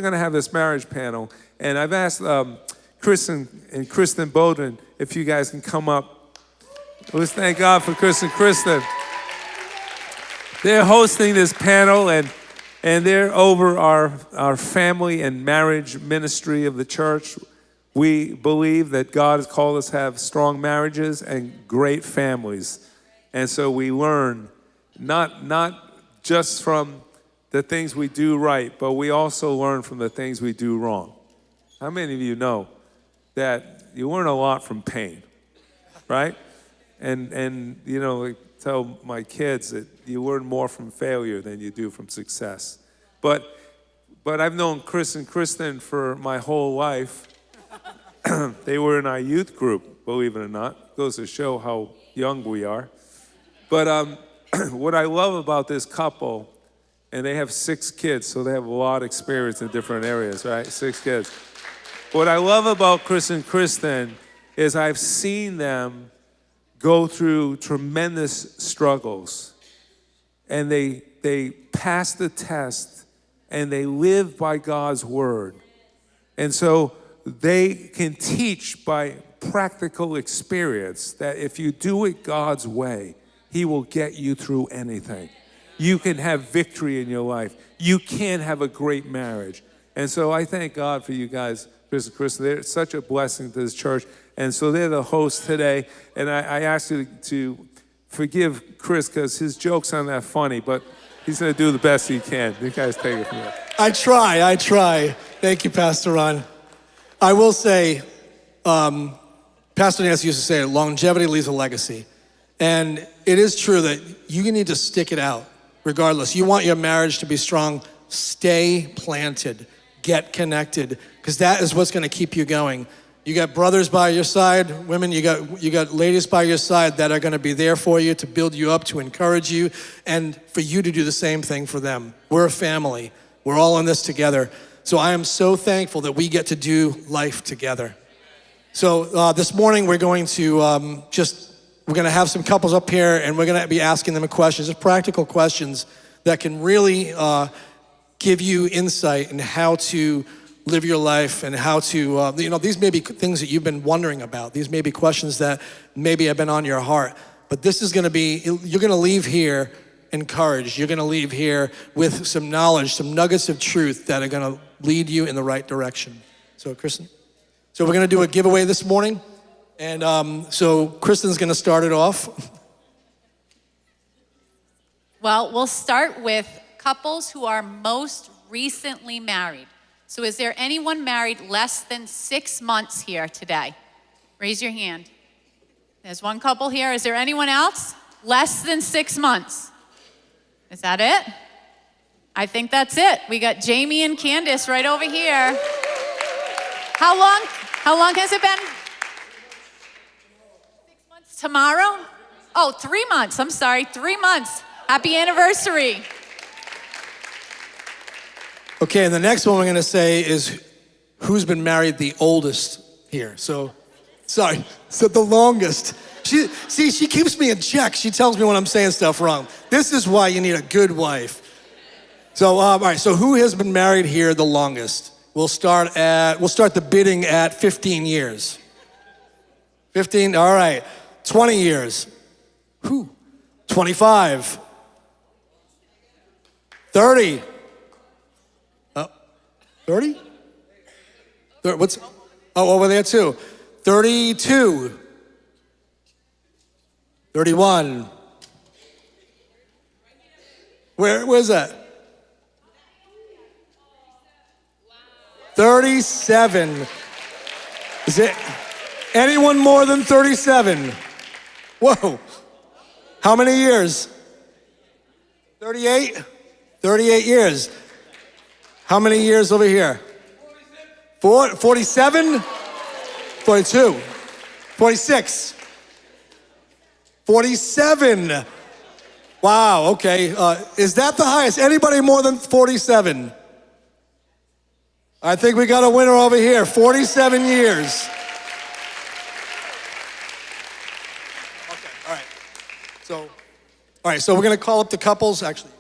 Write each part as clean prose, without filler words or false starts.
We're going to have this marriage panel, and I've asked Chris and Kristen Bowden if you guys can come up. Let's thank God for Chris and Kristen. They're hosting this panel, and they're over our family and marriage ministry of the church. We believe that God has called us to have strong marriages and great families. And so we learn not just from the things we do right, but we also learn from the things we do wrong. How many of you know that you learn a lot from pain, right? And you know, I tell my kids that you learn more from failure than you do from success. But I've known Chris and Kristen for my whole life. They were in our youth group, believe it or not. Goes to show how young we are. But what I love about this couple, and they have 6 kids, so they have a lot of experience in different areas, right? 6 kids. What I love about Chris and Kristen is I've seen them go through tremendous struggles, and they pass the test, and they live by God's word. And so they can teach by practical experience that if you do it God's way, He will get you through anything. You can have victory in your life. You can have a great marriage. And so I thank God for you guys, Chris and Kristen. They're such a blessing to this church. And so they're the hosts today. And I ask you to forgive Chris because his jokes aren't that funny, but he's going to do the best he can. You guys take it from there. I try. Thank you, Pastor Ron. I will say, Pastor Nancy used to say, longevity leaves a legacy. And it is true that you need to stick it out regardless. You want your marriage to be strong, stay planted, get connected, because that is what's going to keep you going. You got brothers by your side, women, you got ladies by your side that are going to be there for you to build you up, to encourage you, and for you to do the same thing for them. We're a family. We're all in this together. So I am so thankful that we get to do life together. So this morning we're going to we're going to have some couples up here, and we're going to be asking them questions, just practical questions that can really give you insight in how to live your life and how to, these may be things that you've been wondering about. These may be questions that maybe have been on your heart. But this is going to be, you're going to leave here encouraged. You're going to leave here with some knowledge, some nuggets of truth that are going to lead you in the right direction. So, Kristen? So we're going to do a giveaway this morning. And so Kristen's going to start it off. Well, we'll start with couples who are most recently married. So is there anyone married less than 6 months here today? Raise your hand. There's one couple here. Is there anyone else? Less than 6 months. Is that it? I think that's it. We got Jamie and Candace right over here. How long has it been? 6 months tomorrow? Oh, 3 months. I'm sorry, 3 months. Happy anniversary. Okay, and the next one we're going to say is who's been married the oldest here. So the longest. She keeps me in check. She tells me when I'm saying stuff wrong. This is why you need a good wife. So, all right, so who has been married here the longest? We'll start the bidding at 15 years. 15, all right. 20 years. Who? 25. 30. 30? What's? Oh, over there too. 32. 31. Where's that? 37. Is it anyone more than 37? Whoa. How many years? 38? 38 years. How many years over here? 47? 42? 46? 47? Wow, okay. Is that the highest? Anybody more than 47? I think we got a winner over here, 47 years. Okay, all right. So we're gonna call up the couples, actually.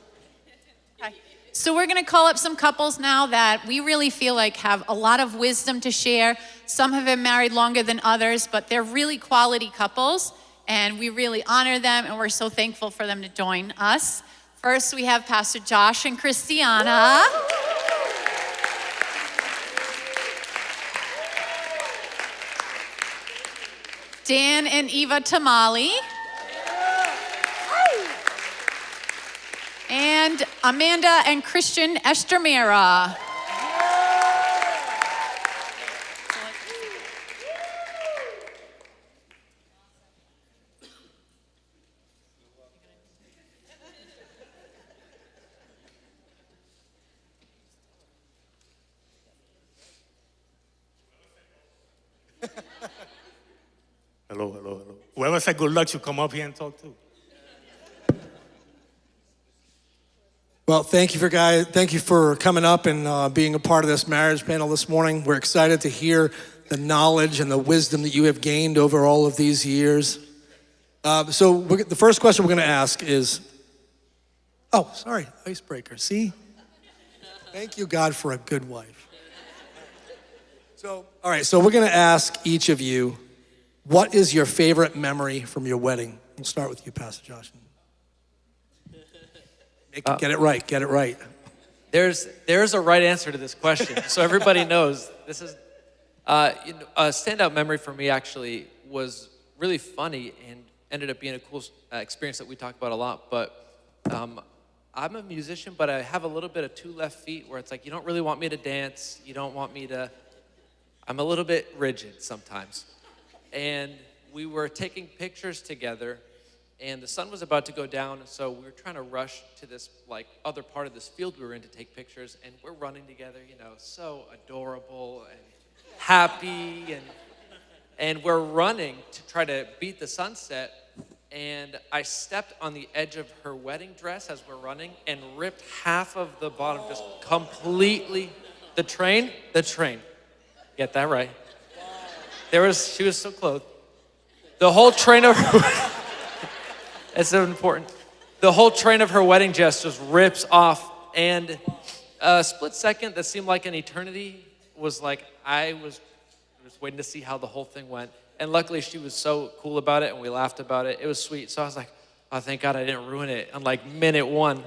Hi. So we're going to call up some couples now that we really feel like have a lot of wisdom to share. Some have been married longer than others, but they're really quality couples, and we really honor them, and we're so thankful for them to join us. First, we have Pastor Josh and Christiana. Dan and Eva Tamali. And Amanda and Christian Estermera. Hello. Whoever said good luck should come up here and talk too. Well, thank you for coming up and being a part of this marriage panel this morning. We're excited to hear the knowledge and the wisdom that you have gained over all of these years. The first question we're going to ask is, icebreaker. See? Thank you, God, for a good wife. So we're going to ask each of you, what is your favorite memory from your wedding? We'll start with you, Pastor Josh. Get it right. There's a right answer to this question, so everybody knows. This is a standout memory for me. Actually, was really funny and ended up being a cool experience that we talk about a lot. But I'm a musician, but I have a little bit of two left feet, where it's like you don't really want me to dance. You don't want me to. I'm a little bit rigid sometimes, and we were taking pictures together. And the sun was about to go down, so we were trying to rush to this other part of this field we were in to take pictures, and we're running together, so adorable and happy, and we're running to try to beat the sunset, and I stepped on the edge of her wedding dress as we're running and ripped half of the bottom just completely. The train, get that right. She was so clothed. The whole train of her It's so important. The whole train of her wedding dress just rips off, and a split second that seemed like an eternity was like I was waiting to see how the whole thing went. And luckily, she was so cool about it, and we laughed about it. It was sweet. So I was like, oh, thank God I didn't ruin it on minute one.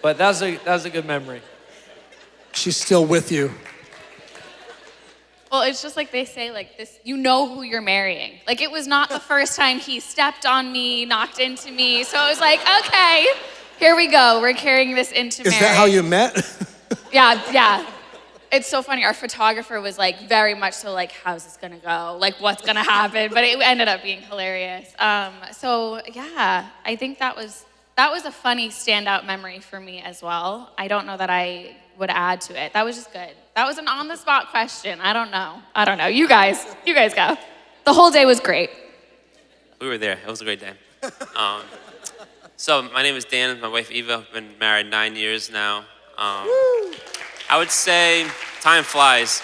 But that was a good memory. She's still with you. Well, it's just like they say, this, you know who you're marrying. It was not the first time he stepped on me, knocked into me. So I was like, okay, here we go. We're carrying this into marriage. Is that how you met? Yeah. It's so funny. Our photographer was very much so how's this gonna go? What's gonna happen? But it ended up being hilarious. So yeah, I think that was a funny standout memory for me as well. I don't know that I would add to it. That was just good. That was an on-the-spot question. I don't know. You guys go. The whole day was great. We were there. It was a great day. So my name is Dan. My wife Eva. I've been married 9 years now. I would say time flies.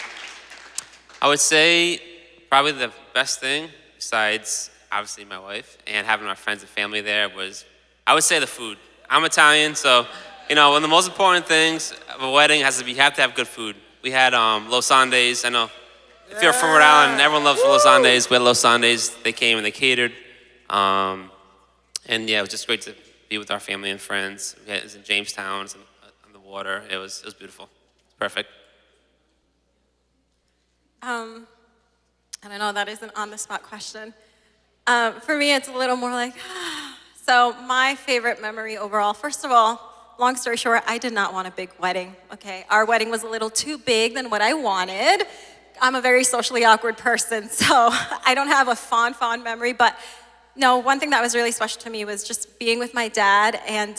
I would say probably the best thing, besides obviously my wife and having our friends and family there, was I would say the food. I'm Italian, so one of the most important things of a wedding has to be you have to have good food. We had Los Andes. I know if you're from Rhode Island, everyone loves Los Andes. We had Los Andes. They came and they catered. And yeah, it was just great to be with our family and friends. It was in Jamestown. It was on the water. It was beautiful. It's perfect. I don't know, that is an on-the-spot question. For me, it's a little more so my favorite memory overall, first of all, long story short, I did not want a big wedding, okay? Our wedding was a little too big than what I wanted. I'm a very socially awkward person, so I don't have a fond memory, but no, one thing that was really special to me was just being with my dad, and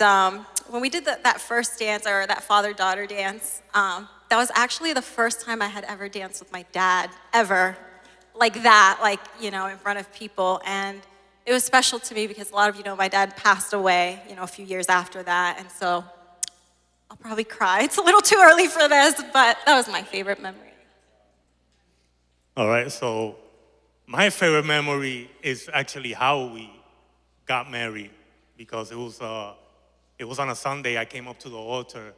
when we did that first dance, or that father-daughter dance, that was actually the first time I had ever danced with my dad, ever, like that, in front of people, and it was special to me because a lot of you know my dad passed away, a few years after that, and so I'll probably cry. It's a little too early for this, but that was my favorite memory. All right, so my favorite memory is actually how we got married, because it was on a Sunday. I came up to the altar,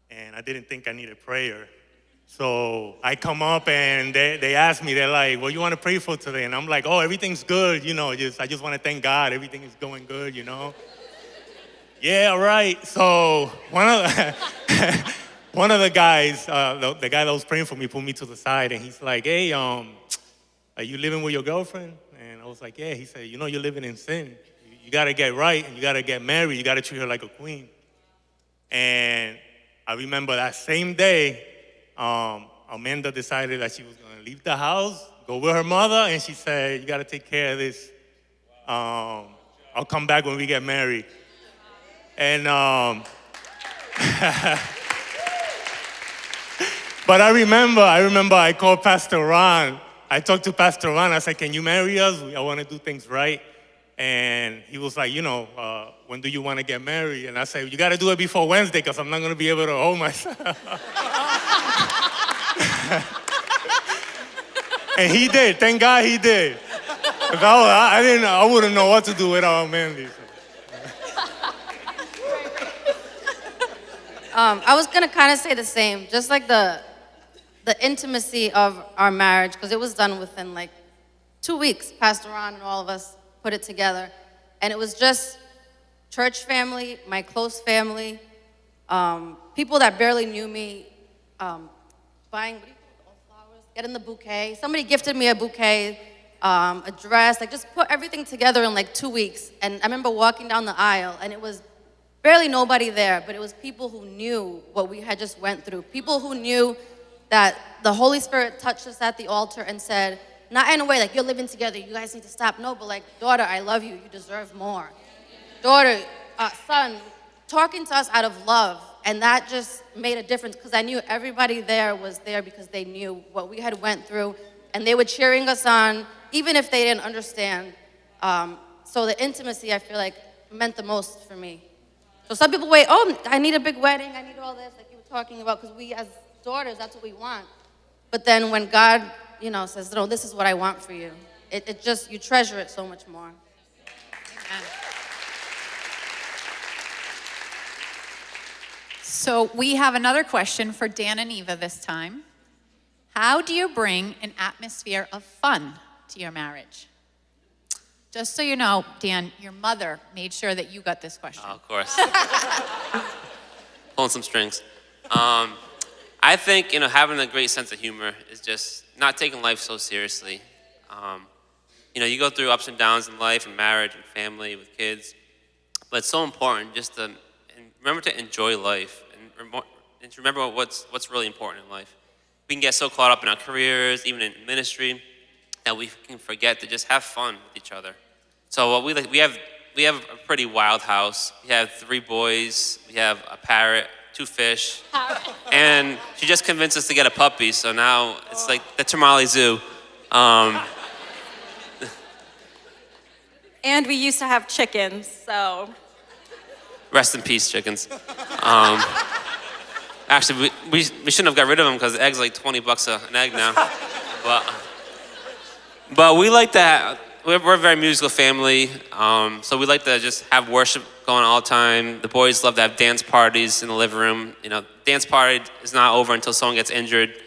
and I didn't think I needed prayer. So I come up and they ask me, they're like, what you want to pray for today? And I'm like, oh, everything's good, you know, I just want to thank God, everything is going good, you know? Yeah, all right. So one of the guys, the guy that was praying for me, pulled me to the side, and he's like, hey, are you living with your girlfriend? And I was like, yeah. He said, you know, you're living in sin. You got to get right, and you got to get married. You got to treat her like a queen. And I remember that same day, Amanda decided that she was going to leave the house, go with her mother, and she said, you got to take care of this. I'll come back when we get married. And but I remember I called Pastor Ron. I talked to Pastor Ron. I said, can you marry us? I want to do things right. And he was like, you know, when do you want to get married? And I said, you got to do it before Wednesday because I'm not going to be able to hold myself. And he did. Thank God he did. 'Cause I wouldn't know what to do without Mandy. So. I was gonna kind of say the same, just like the intimacy of our marriage, because it was done within like 2 weeks. Pastor Ron and all of us put it together, and it was just church family, my close family, people that barely knew me, buying, what do you call it, flowers, getting the bouquet. Somebody gifted me a bouquet, a dress, like just put everything together in like 2 weeks. And I remember walking down the aisle, and it was barely nobody there, but it was people who knew what we had just went through. People who knew that the Holy Spirit touched us at the altar and said, not in a way like, you're living together, you guys need to stop. No, but like, daughter, I love you, you deserve more. Daughter, son, talking to us out of love. And that just made a difference because I knew everybody there was there because they knew what we had went through, and they were cheering us on, even if they didn't understand. So the intimacy, I feel like, meant the most for me. So some people wait, oh, I need a big wedding, I need all this, like you were talking about, because we as daughters, that's what we want. But then when God, you know, says, no, this is what I want for you, it just, you treasure it so much more. Amen. So we have another question for Dan and Eva this time. How do you bring an atmosphere of fun to your marriage? Just so you know, Dan, your mother made sure that you got this question. Oh, of course. Pulling some strings. I think, you know, having a great sense of humor is just not taking life so seriously. You know, you go through ups and downs in life and marriage and family with kids, but it's so important just to remember to enjoy life and to remember what's really important in life. We can get so caught up in our careers, even in ministry, that we can forget to just have fun with each other. So what we have a pretty wild house. We have 3 boys, we have a parrot, 2 fish, and she just convinced us to get a puppy. So now it's like the Tamale Zoo. And we used to have chickens, so. Rest in peace, chickens. Actually, we shouldn't have got rid of them because the egg's like $20 an egg now. But we like that. We're a very musical family, so we like to just have worship going all the time. The boys love to have dance parties in the living room. You know, dance party is not over until someone gets injured.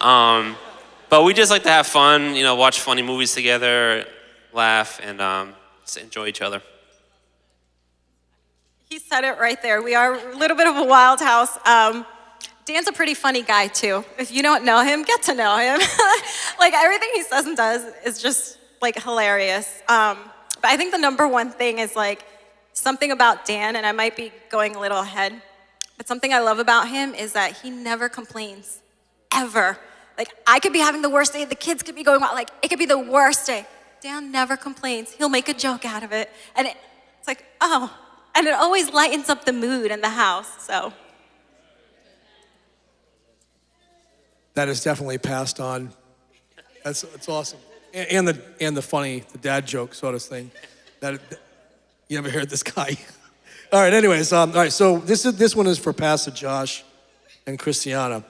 But we just like to have fun, you know, watch funny movies together, laugh, and just enjoy each other. He said it right there. We are a little bit of a wild house. Dan's a pretty funny guy, too. If you don't know him, get to know him. Like, everything he says and does is just, like, hilarious. But I think the number one thing is, like, something about Dan, and I might be going a little ahead, but something I love about him is that he never complains, ever. Like, I could be having the worst day, the kids could be going wild, like, it could be the worst day. Dan never complains. He'll make a joke out of it. And it's like, oh. And it always lightens up the mood in the house, so. That is definitely passed on. That's awesome. And the funny, the dad joke sort of thing. That you ever heard this guy? All right, anyways, all right, so this one is for Pastor Josh and Christiana.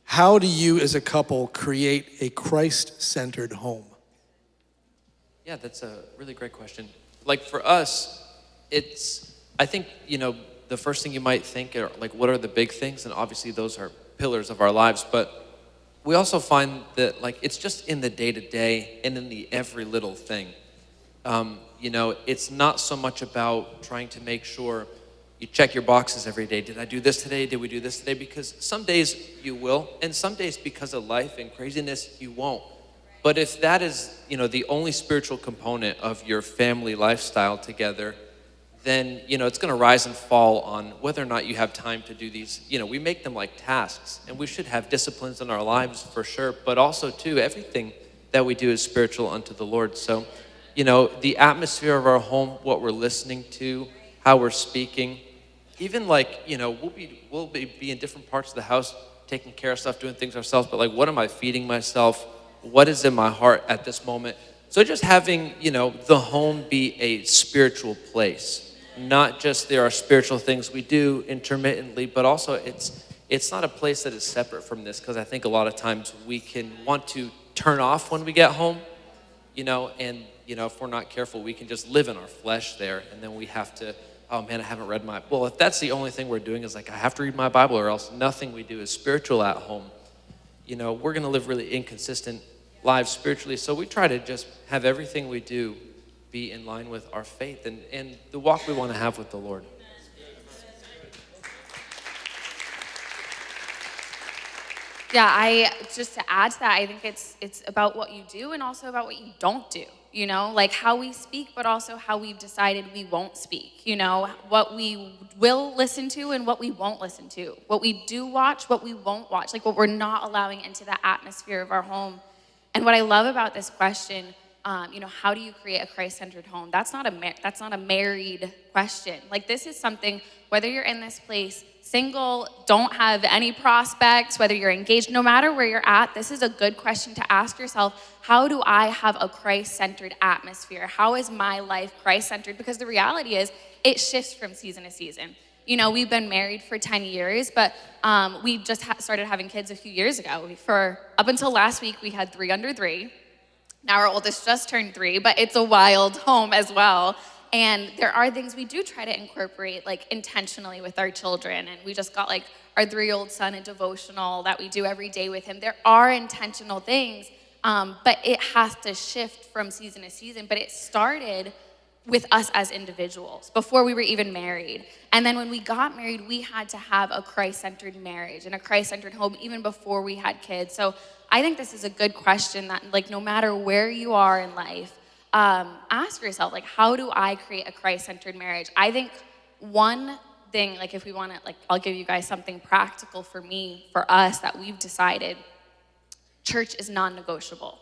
How do you as a couple create a Christ-centered home? Yeah, that's a really great question. Like for us, I think, you know, the first thing you might think are like, what are the big things? And obviously those are pillars of our lives, but we also find that like it's just in the day-to-day and in the every little thing. You know, it's not so much about trying to make sure you check your boxes every day. Did I do this today? Did we do this today? Because some days you will, and some days because of life and craziness, you won't. But if that is, you know, the only spiritual component of your family lifestyle together, then, you know, it's going to rise and fall on whether or not you have time to do these. You know, we make them like tasks, and we should have disciplines in our lives for sure, but also too, everything that we do is spiritual unto the Lord. So, you know, the atmosphere of our home, what we're listening to, how we're speaking, even like, you know, we'll be in different parts of the house, taking care of stuff, doing things ourselves, but like, what am I feeding myself? What is in my heart at this moment? So just having, you know, the home be a spiritual place, not just there are spiritual things we do intermittently, but also it's not a place that is separate from this, because I think a lot of times we can want to turn off when we get home, you know, and, you know, if we're not careful, we can just live in our flesh there, and then we have to, oh man, I haven't read well, if that's the only thing we're doing is like, I have to read my Bible or else nothing we do is spiritual at home, you know, we're going to live really inconsistent lives spiritually. So we try to just have everything we do be in line with our faith and the walk we want to have with the Lord. Yeah, just to add to that, I think it's about what you do and also about what you don't do. You know, like how we speak, but also how we've decided we won't speak. You know, what we will listen to and what we won't listen to. What we do watch, what we won't watch. Like what we're not allowing into the atmosphere of our home. And what I love about this question, you know, how do you create a Christ-centered home? That's not a married question. Like this is something, whether you're in this place, single, don't have any prospects, whether you're engaged, no matter where you're at, this is a good question to ask yourself. How do I have a Christ-centered atmosphere? How is my life Christ-centered? Because the reality is, it shifts from season to season. You know, we've been married for 10 years, but we just started having kids a few years ago. Up until last week, we had 3 under 3. Now our oldest just turned 3, but it's a wild home as well. And there are things we do try to incorporate like intentionally with our children. And we just got like our 3-year-old son a devotional that we do every day with him. There are intentional things, but it has to shift from season to season. But it started with us as individuals before we were even married. And then when we got married, we had to have a Christ-centered marriage and a Christ-centered home even before we had kids. So I think this is a good question that like no matter where you are in life, ask yourself, like, how do I create a Christ-centered marriage? I think one thing, like if we want to, like, I'll give you guys something practical for me, for us, that we've decided, church is non-negotiable.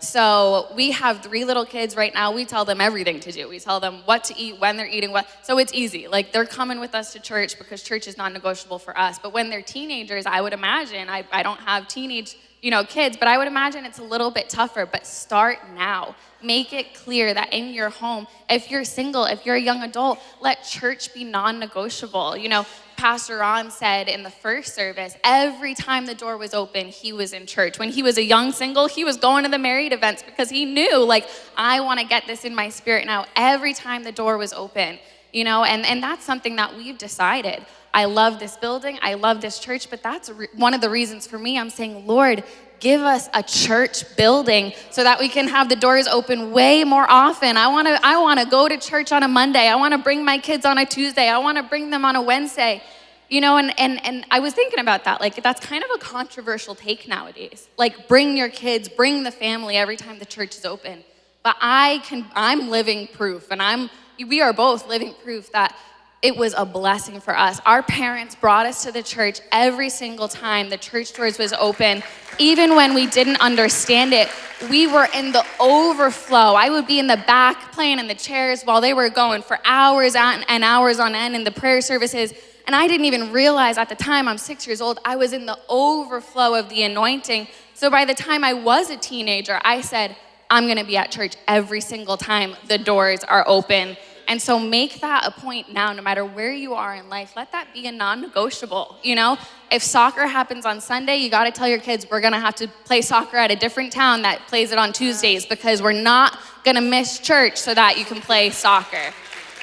So we have 3 little kids right now. We tell them everything to do. We tell them what to eat, when they're eating what. So it's easy. Like they're coming with us to church because church is non-negotiable for us. But when they're teenagers, I would imagine, I don't have teenage, you know, kids, but I would imagine it's a little bit tougher. But start now. Make it clear that in your home, if you're single, if you're a young adult, let church be non-negotiable. You know, Pastor Ron said in the first service, every time the door was open, he was in church. When he was a young single, he was going to the married events because he knew, like, I want to get this in my spirit now. Every time the door was open, you know, and that's something that we've decided. I love this building, I love this church, but that's one of the reasons for me. I'm saying, Lord, give us a church building so that we can have the doors open way more often. I want to go to church on a Monday. I want to bring my kids on a Tuesday. I want to bring them on a Wednesday. You know, and I was thinking about that. Like, that's kind of a controversial take nowadays. Like, bring your kids, bring the family every time the church is open. But I'm living proof, and we are both living proof that it was a blessing for us. Our parents brought us to the church every single time the church doors was open. Even when we didn't understand it, we were in the overflow. I would be in the back playing in the chairs while they were going for hours and hours on end in the prayer services. And I didn't even realize at the time, I'm 6 years old, I was in the overflow of the anointing. So by the time I was a teenager, I said, I'm gonna be at church every single time the doors are open. And so make that a point now, no matter where you are in life, let that be a non-negotiable, you know? If soccer happens on Sunday, you gotta tell your kids, we're gonna have to play soccer at a different town that plays it on Tuesdays because we're not gonna miss church so that you can play soccer.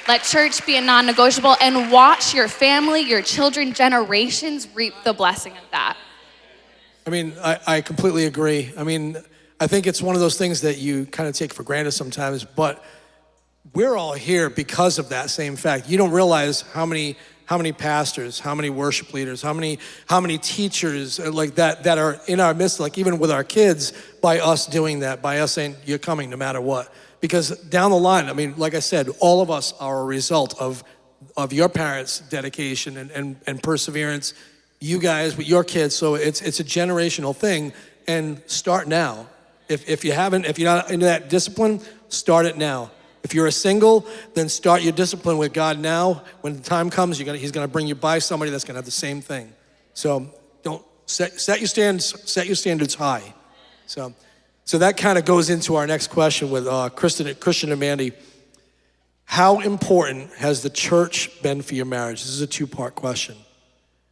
Let church be a non-negotiable and watch your family, your children, generations reap the blessing of that. I mean, I completely agree. I mean, I think it's one of those things that you kind of take for granted sometimes, but we're all here because of that same fact. You don't realize how many pastors, how many worship leaders, how many teachers like that are in our midst, like even with our kids, by us doing that, by us saying, you're coming no matter what. Because down the line, I mean, like I said, all of us are a result of your parents' dedication and perseverance, you guys with your kids. So it's a generational thing, and start now. If you're not into that discipline, start it now. If you're a single, then start your discipline with God now. When the time comes, He's gonna bring you by somebody that's gonna have the same thing. So don't set your standards high. So that kind of goes into our next question with Christian and Mandy. How important has the church been for your marriage? This is a two-part question.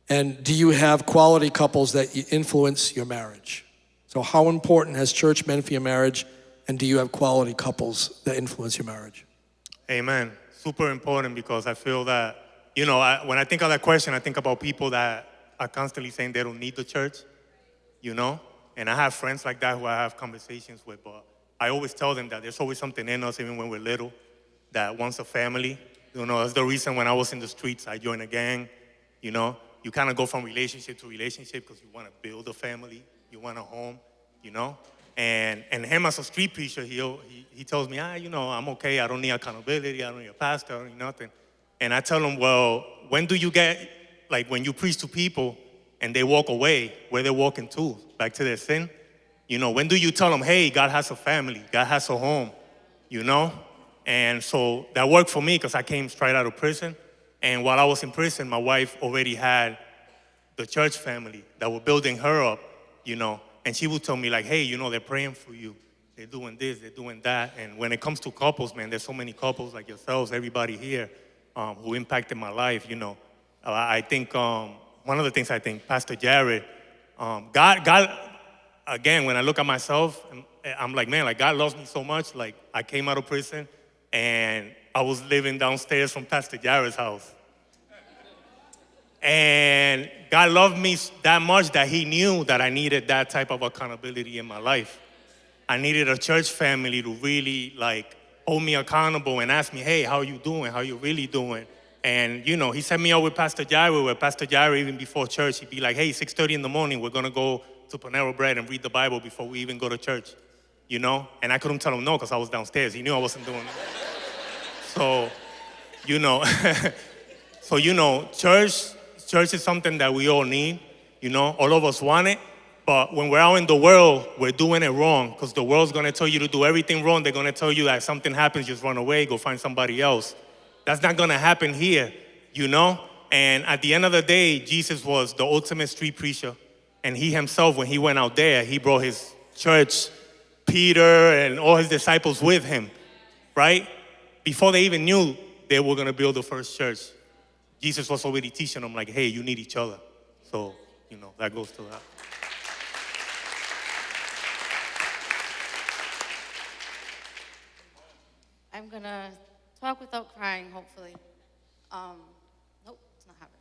And do you have quality couples that influence your marriage? So how important has church been for your marriage? And do you have quality couples that influence your marriage? Amen. Super important, because I feel that, when I think of that question, I think about people that are constantly saying they don't need the church, And I have friends like that who I have conversations with, but I always tell them that there's always something in us, even when we're little, that wants a family. That's the reason when I was in the streets, I joined a gang. You kind of go from relationship to relationship because you want to build a family, you want a home, And him as a street preacher, he tells me, I'm okay. I don't need accountability. I don't need a pastor. I don't need nothing. And I tell him, well, when do you get, like when you preach to people and they walk away, where they're walking to? Back to their sin? When do you tell them, hey, God has a family, God has a home, And so that worked for me because I came straight out of prison. And while I was in prison, my wife already had the church family that were building her up, And she would tell me like, hey, they're praying for you. They're doing this, they're doing that. And when it comes to couples, man, there's so many couples like yourselves, everybody here, who impacted my life, I think one of the things I think, Pastor Jared, God, again, when I look at myself, I'm like, man, like God loves me so much. Like I came out of prison and I was living downstairs from Pastor Jared's house. And God loved me that much that He knew that I needed that type of accountability in my life. I needed a church family to really like hold me accountable and ask me, hey, how are you doing? How are you really doing? And He set me up with Pastor Jared, where Pastor Jared, even before church, he'd be like, hey, 6:30 in the morning, we're gonna go to Panera Bread and read the Bible before we even go to church, And I couldn't tell him no because I was downstairs. He knew I wasn't doing it. So, church is something that we all need, all of us want it, but when we're out in the world, we're doing it wrong because the world's gonna tell you to do everything wrong. They're gonna tell you that something happens, just run away, go find somebody else. That's not gonna happen here, And at the end of the day, Jesus was the ultimate street preacher, and He Himself, when He went out there, He brought His church, Peter and all His disciples with Him, right? Before they even knew they were gonna build the first church. Jesus was already teaching them like, hey, you need each other. So, that goes to that. I'm gonna talk without crying, hopefully. Nope, it's not happening.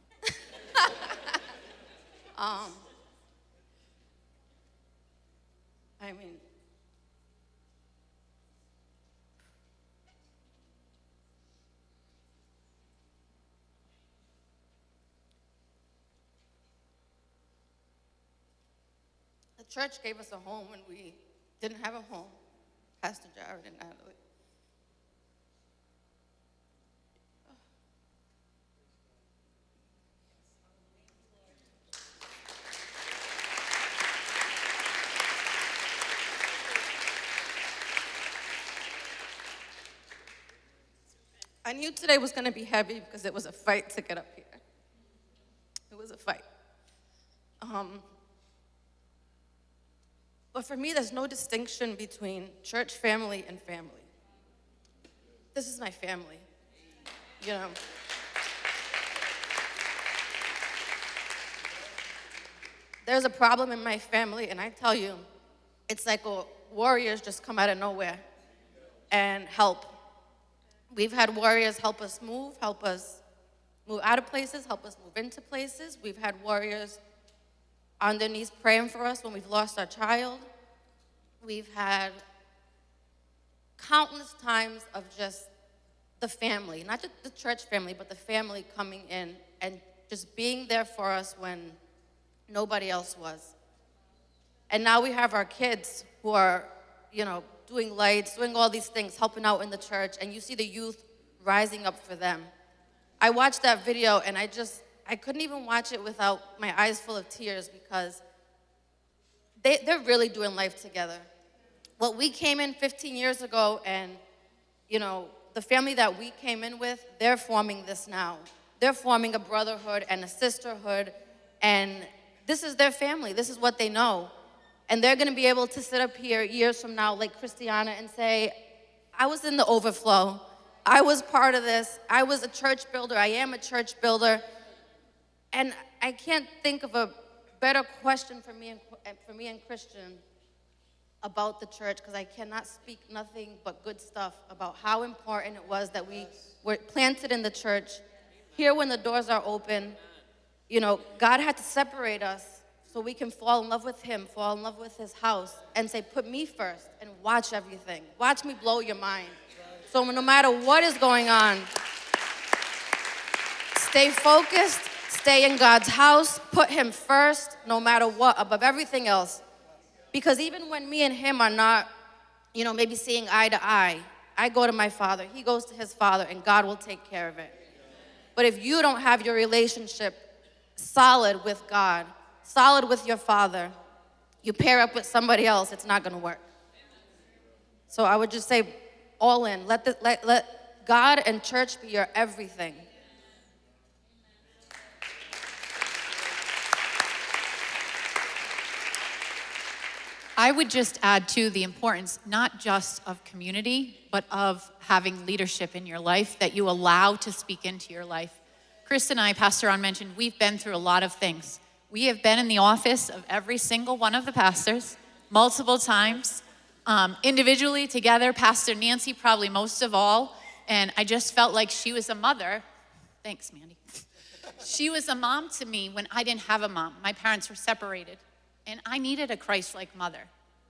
I mean, the church gave us a home when we didn't have a home. Pastor Jared and Natalie. I knew today was going to be heavy because it was a fight to get up here. It was a fight. But for me, there's no distinction between church family and family. This is my family, There's a problem in my family, and I tell you, it's like warriors just come out of nowhere and help. We've had warriors help us move out of places, help us move into places. We've had warriors on their knees praying for us when we've lost our child. We've had countless times of just the family, not just the church family, but the family coming in and just being there for us when nobody else was. And now we have our kids who are, doing lights, doing all these things, helping out in the church, and you see the youth rising up for them. I watched that video and I couldn't even watch it without my eyes full of tears because they're really doing life together. What we came in 15 years ago and, the family that we came in with, they're forming this now. They're forming a brotherhood and a sisterhood, and this is their family. This is what they know. And they're gonna be able to sit up here years from now, like Christiana, and say, I was in the overflow. I was part of this. I was a church builder. I am a church builder. And I can't think of a better question for me and Christian about the church, because I cannot speak nothing but good stuff about how important it was that we were planted in the church, here when the doors are open. God had to separate us so we can fall in love with him, fall in love with his house, and say, put me first and watch everything. Watch me blow your mind. So no matter what is going on, stay focused, stay in God's house, put him first, no matter what, above everything else. Because even when me and him are not, maybe seeing eye to eye, I go to my Father, he goes to his Father, and God will take care of it. But if you don't have your relationship solid with God, solid with your Father, you pair up with somebody else, it's not gonna work. So I would just say, all in. Let God and church be your everything. I would just add to the importance, not just of community, but of having leadership in your life that you allow to speak into your life. Chris and I, Pastor Ron mentioned, we've been through a lot of things. We have been in the office of every single one of the pastors multiple times, individually, together, Pastor Nancy probably most of all, and I just felt like she was a mother. Thanks, Mandy. She was a mom to me when I didn't have a mom. My parents were separated. And I needed a Christ-like mother,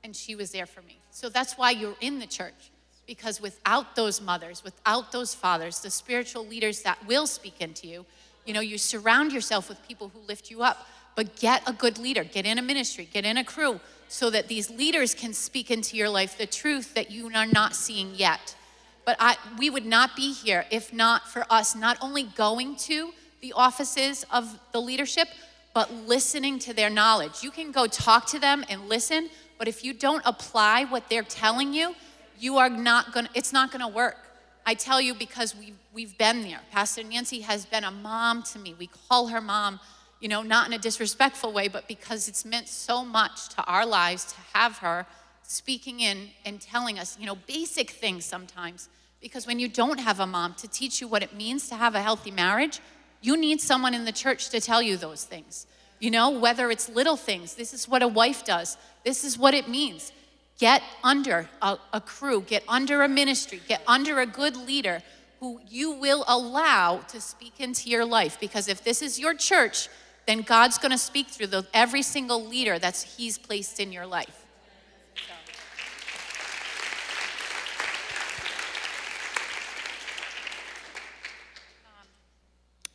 and she was there for me. So that's why you're in the church, because without those mothers, without those fathers, the spiritual leaders that will speak into you, you surround yourself with people who lift you up, but get a good leader, get in a ministry, get in a crew, so that these leaders can speak into your life the truth that you are not seeing yet. But we would not be here if not for us not only going to the offices of the leadership, but listening to their knowledge. You can go talk to them and listen, but if you don't apply what they're telling you, it's not gonna work. I tell you because we've been there. Pastor Nancy has been a mom to me. We call her mom, not in a disrespectful way, but because it's meant so much to our lives to have her speaking in and telling us, basic things sometimes. Because when you don't have a mom to teach you what it means to have a healthy marriage, you need someone in the church to tell you those things. Whether it's little things, this is what a wife does. This is what it means. Get under a crew, get under a ministry, get under a good leader who you will allow to speak into your life. Because if this is your church, then God's gonna speak through every single leader he's placed in your life.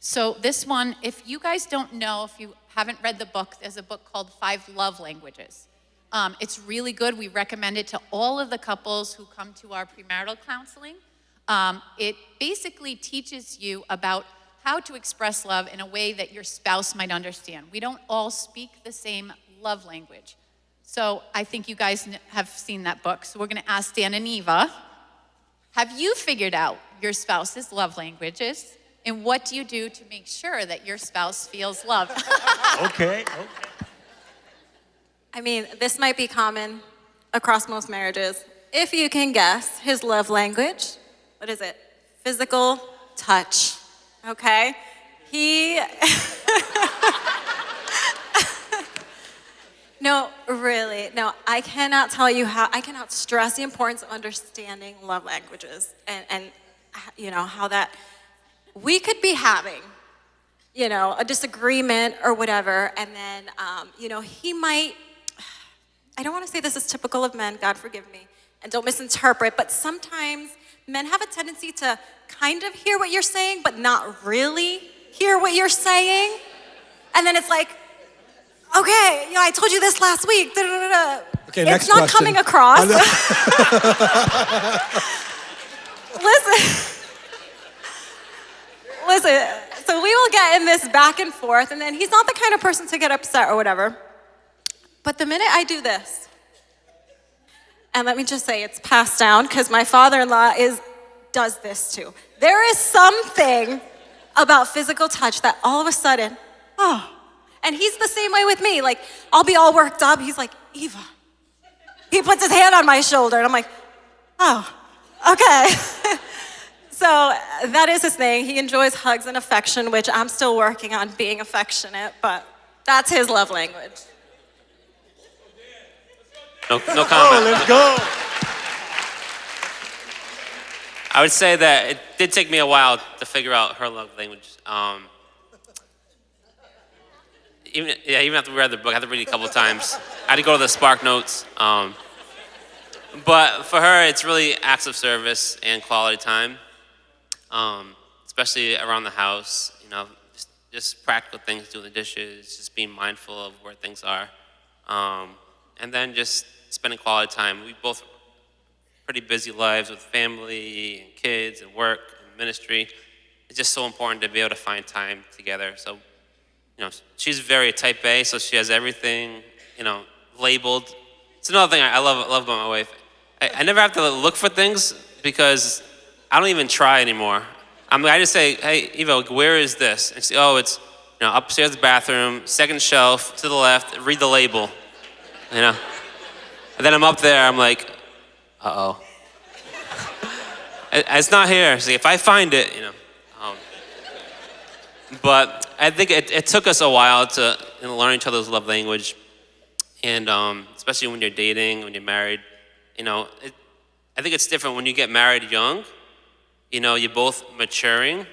So this one, if you guys don't know, if you haven't read the book, there's a book called 5 Love Languages. It's really good. We recommend it to all of the couples who come to our premarital counseling. It basically teaches you about how to express love in a way that your spouse might understand. We don't all speak the same love language. So I think you guys have seen that book. So we're gonna ask Dan and Eva, have you figured out your spouse's love languages? And what do you do to make sure that your spouse feels loved? Okay. I mean, this might be common across most marriages. If you can guess his love language, what is it? Physical touch, okay? No, really, no, I cannot tell you I cannot stress the importance of understanding love languages and how that we could be having, a disagreement or whatever, and then, he might, I don't want to say this is typical of men, God forgive me, and don't misinterpret, but sometimes men have a tendency to kind of hear what you're saying, but not really hear what you're saying. And then it's like, okay, I told you this last week. Da, da, da, da. Okay, next it's not question. coming across. Listen, so we will get in this back and forth, and then he's not the kind of person to get upset or whatever. But the minute I do this, and let me just say it's passed down because my father-in-law does this too. There is something about physical touch that all of a sudden, and he's the same way with me. Like, I'll be all worked up. He's like, Eva. He puts his hand on my shoulder, and I'm like, oh, okay. So that is his thing. He enjoys hugs and affection, which I'm still working on being affectionate, but that's his love language. No comment. Oh, let's go. I would say that it did take me a while to figure out her love language. Even after we read the book, I had to read it a couple of times. I had to go to the Spark Notes. But for her, it's really acts of service and quality time, especially around the house. Just practical things, doing the dishes, just being mindful of where things are, and then just spending quality time. We both pretty busy lives with family and kids and work and ministry. It's just so important to be able to find time together. So, she's very type A, so she has everything, labeled. It's another thing I love about my wife. I never have to look for things because I don't even try anymore. I just say, hey, Eva, where is this? And she, it's upstairs the bathroom, second shelf to the left, read the label, And then I'm up there, I'm like, uh-oh. It's not here. So if I find it, But I think it took us a while to learn each other's love language. And especially when you're dating, when you're married, I think it's different when you get married young. You're both maturing.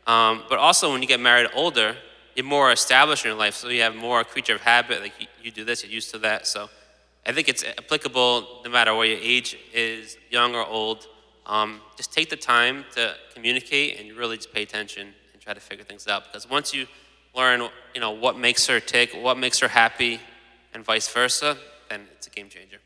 But also when you get married older, you're more established in your life. So you have more creature of habit. Like you do this, you're used to that. So I think it's applicable no matter where your age is, young or old. Just take the time to communicate and really just pay attention and try to figure things out. Because once you learn, what makes her tick, what makes her happy, and vice versa, then it's a game changer.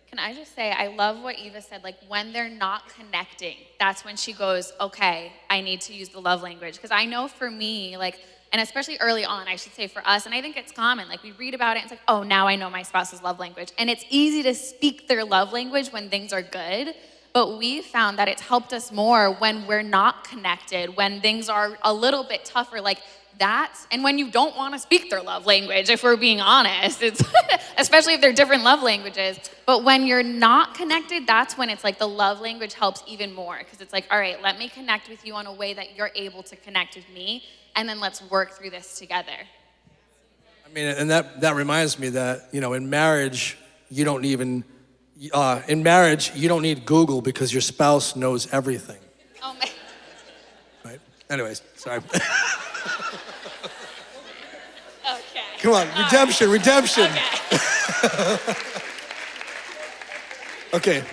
Can I just say, I love what Eva said, like when they're not connecting, that's when she goes, okay, I need to use the love language. Because I know for me, and especially early on, I should say for us, and I think it's common, we read about it, and it's like, oh, now I know my spouse's love language. And it's easy to speak their love language when things are good, but we found that it's helped us more when we're not connected, when things are a little bit tougher, and when you don't want to speak their love language, if we're being honest, it's especially if they're different love languages. But when you're not connected, that's when it's the love language helps even more. Because it's all right, let me connect with you on a way that you're able to connect with me, and then let's work through this together. And that reminds me that, in marriage, you don't need Google because your spouse knows everything. Oh, man. Right? Anyways, sorry. Okay. Come on, redemption. Okay.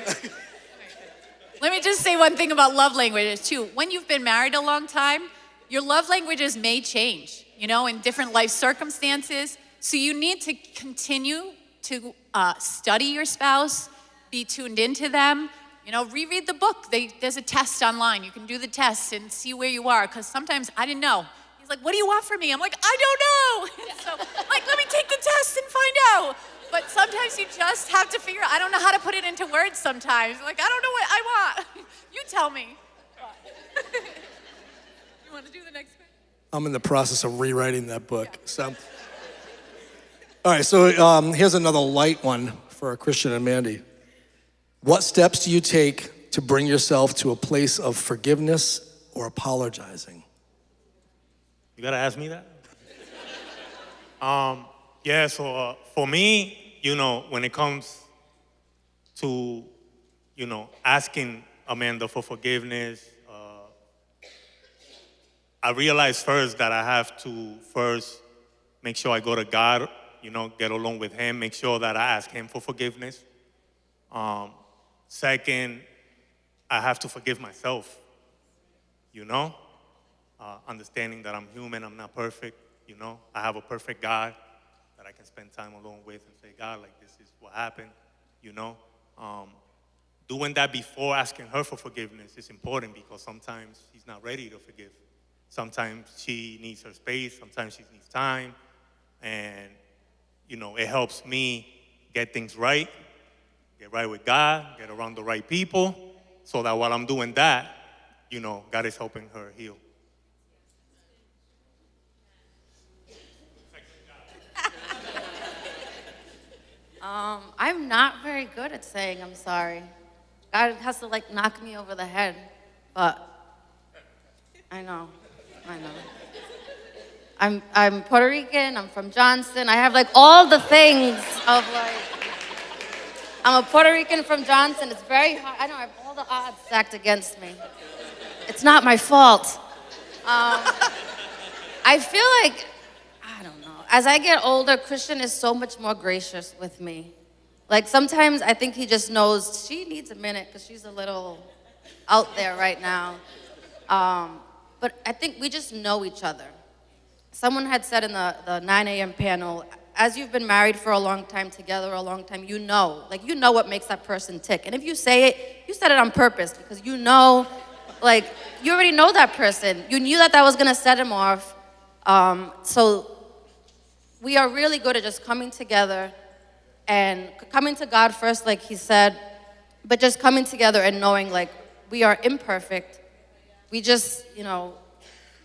Let me just say one thing about love languages too. When you've been married a long time, your love languages may change, in different life circumstances. So you need to continue to study your spouse, be tuned into them, reread the book. There's a test online. You can do the test and see where you are. Because sometimes I didn't know. He's like, what do you want from me? I'm like, I don't know. And so, let me take the test and find out. But sometimes you just have to figure out. I don't know how to put it into words sometimes. I don't know what I want. You tell me. You want to do the next one? I'm in the process of rewriting that book. Yeah. So, all right, so here's another light one for Christian and Mandy. What steps do you take to bring yourself to a place of forgiveness or apologizing? You gotta ask me that? So for me, when it comes to, asking Amanda, for forgiveness. I realized first that I have to first make sure I go to God, get along with Him, make sure that I ask Him for forgiveness. Second, I have to forgive myself, understanding that I'm human, I'm not perfect, I have a perfect God that I can spend time alone with and say, God, like, this is what happened, Doing that before asking her for forgiveness is important because sometimes she's not ready to forgive. Sometimes she needs her space, sometimes she needs time, and, it helps me get things right, get right with God, get around the right people, so that while I'm doing that, God is helping her heal. I'm not very good at saying I'm sorry. God has to knock me over the head, but I know. I'm Puerto Rican, I'm from Johnston, I have all the things of I'm a Puerto Rican from Johnston, it's very hard, I know I have all the odds stacked against me. It's not my fault. I feel I don't know, as I get older, Christian is so much more gracious with me. Sometimes I think he just knows she needs a minute because she's a little out there right now. But I think we just know each other. Someone had said in the 9 a.m. panel, as you've been married for a long time, together a long time, you know what makes that person tick. And if you say it, you said it on purpose because you already know that person. You knew that was gonna set him off. So we are really good at just coming together and coming to God first, like he said, but just coming together and knowing we are imperfect. We just,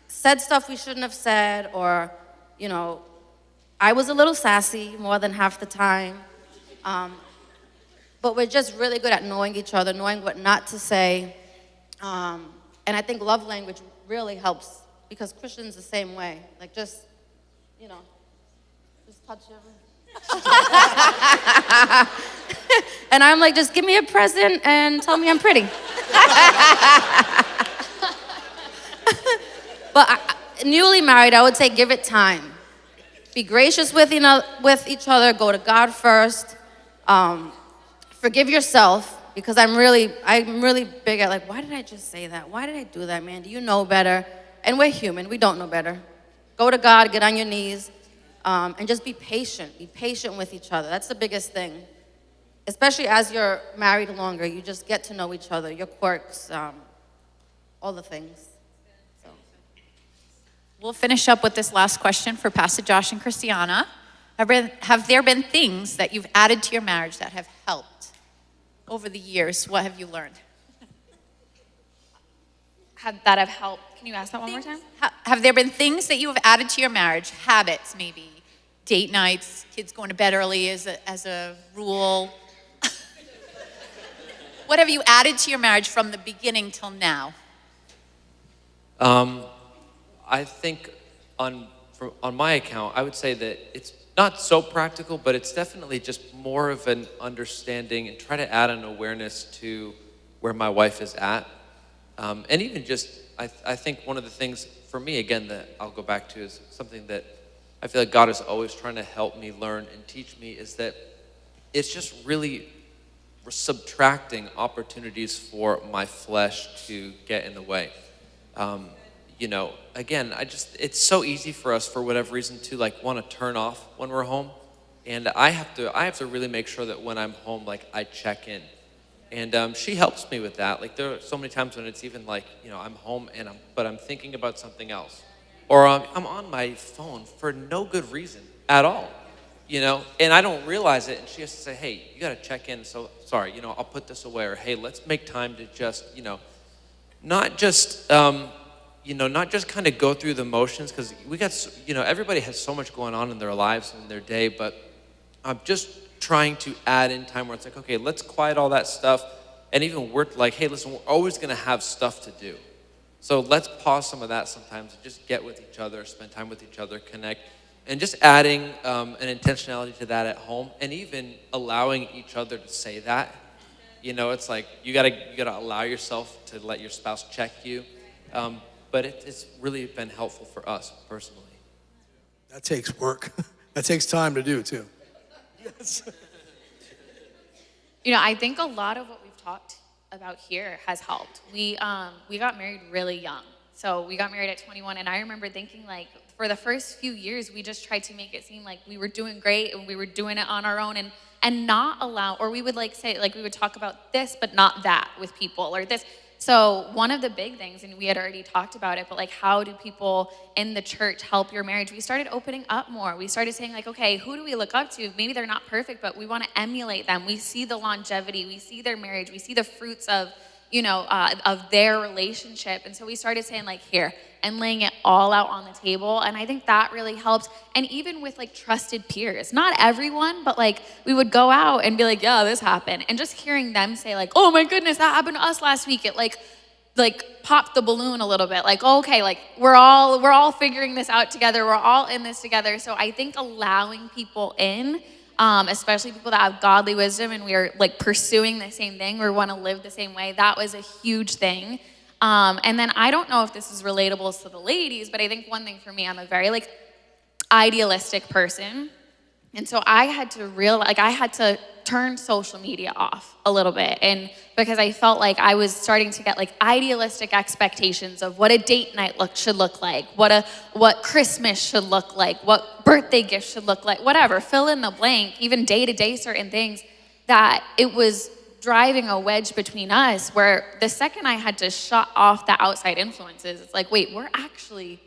said stuff we shouldn't have said, or, I was a little sassy more than half the time. But we're just really good at knowing each other, knowing what not to say. And I think love language really helps because Christian's the same way. Just touch everything. And I'm just give me a present and tell me I'm pretty. But newly married, I would say give it time. Be gracious with each other. Go to God first. Forgive yourself because I'm really big at why did I just say that? Why did I do that, man? Do you know better? And we're human. We don't know better. Go to God. Get on your knees. And just be patient. Be patient with each other. That's the biggest thing. Especially as you're married longer, you just get to know each other, your quirks, all the things. So. We'll finish up with this last question for Pastor Josh and Christiana. Have there been things that you've added to your marriage that have helped over the years? What have you learned? That have helped. Can you ask that one more time? Have there been things that you have added to your marriage? Habits, maybe date nights, kids going to bed early as a rule. What have you added to your marriage from the beginning till now? I think on my account, I would say that it's not so practical, but it's definitely just more of an understanding and try to add an awareness to where my wife is at. And even just, I think one of the things for me, again, that I'll go back to is something that I feel like God is always trying to help me learn and teach me is that it's just really subtracting opportunities for my flesh to get in the way. Again, it's so easy for us for whatever reason to want to turn off when we're home. And I have to really make sure that when I'm home, I check in. And she helps me with that. There are so many times when it's even I'm home but I'm thinking about something else. Or I'm on my phone for no good reason at all, and I don't realize it. And she has to say, hey, you got to check in. So sorry, I'll put this away. Or hey, let's make time to just, not just, not just kind of go through the motions because we got, everybody has so much going on in their lives and their day, but I'm just trying to add in time where it's okay, let's quiet all that stuff. And even we're hey, listen, we're always going to have stuff to do. So let's pause some of that sometimes and just get with each other, spend time with each other, connect, and just adding an intentionality to that at home and even allowing each other to say that, You know, it's like you gotta allow yourself to let your spouse check you. But it's really been helpful for us personally. That takes work. That takes time to do too. Yes. You know, I think a lot of what we've talked about here has helped. We got married really young. So we got married at 21, and I remember thinking, like, for the first few years, we just tried to make it seem like we were doing great and we were doing it on our own, and not allow, or we would like say, like, we would talk about this, but not that with people, or this. So one of the big things, and we had already talked about it, but like, how do people in the church help your marriage? We started opening up more. We started saying, like, okay, who do we look up to? Maybe they're not perfect, but we want to emulate them. We see the longevity, we see their marriage, we see the fruits of, you know, of their relationship. And so we started saying, like, here, and laying it all out on the table. And I think that really helped. And even with like trusted peers, not everyone, but like we would go out and be like, yeah, this happened. And just hearing them say, like, oh my goodness, that happened to us last week. It like popped the balloon a little bit. Like, oh, okay, like we're all figuring this out together. We're all in this together. So I think allowing people in, especially people that have godly wisdom and we are like pursuing the same thing, we want to live the same way, that was a huge thing. And then I don't know if this is relatable to the ladies, but I think one thing for me, I'm a very like idealistic person. And so I had to turn social media off a little bit. And because I felt like I was starting to get like idealistic expectations of what a date night should look like, what Christmas should look like, what birthday gift should look like, whatever, fill in the blank, even day-to-day certain things, that it was driving a wedge between us, where the second I had to shut off the outside influences, it's like, wait, we're actually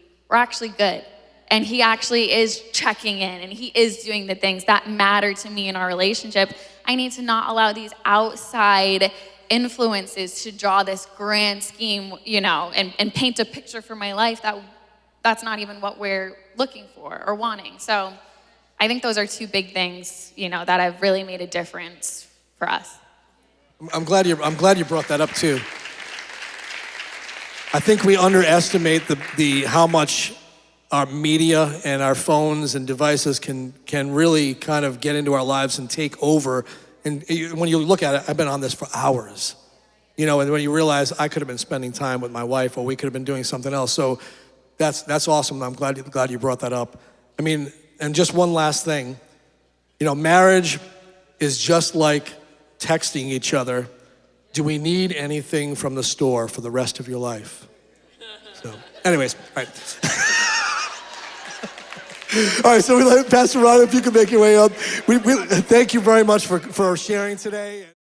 good. And he actually is checking in and he is doing the things that matter to me in our relationship. I need to not allow these outside influences to draw this grand scheme, you know, and paint a picture for my life that's not even what we're looking for or wanting. So I think those are two big things, you know, that have really made a difference for us. I'm glad you brought that up too. I think we underestimate the how much our media and our phones and devices can really kind of get into our lives and take over. And when you look at it, I've been on this for hours. You know, and when you realize I could have been spending time with my wife, or we could have been doing something else. So that's awesome. I'm glad you brought that up. I mean, and just one last thing. You know, marriage is just like texting each other. Do we need anything from the store for the rest of your life? So, anyways, all right. All right, so we let Pastor Ron, if you could make your way up. We thank you very much for sharing today.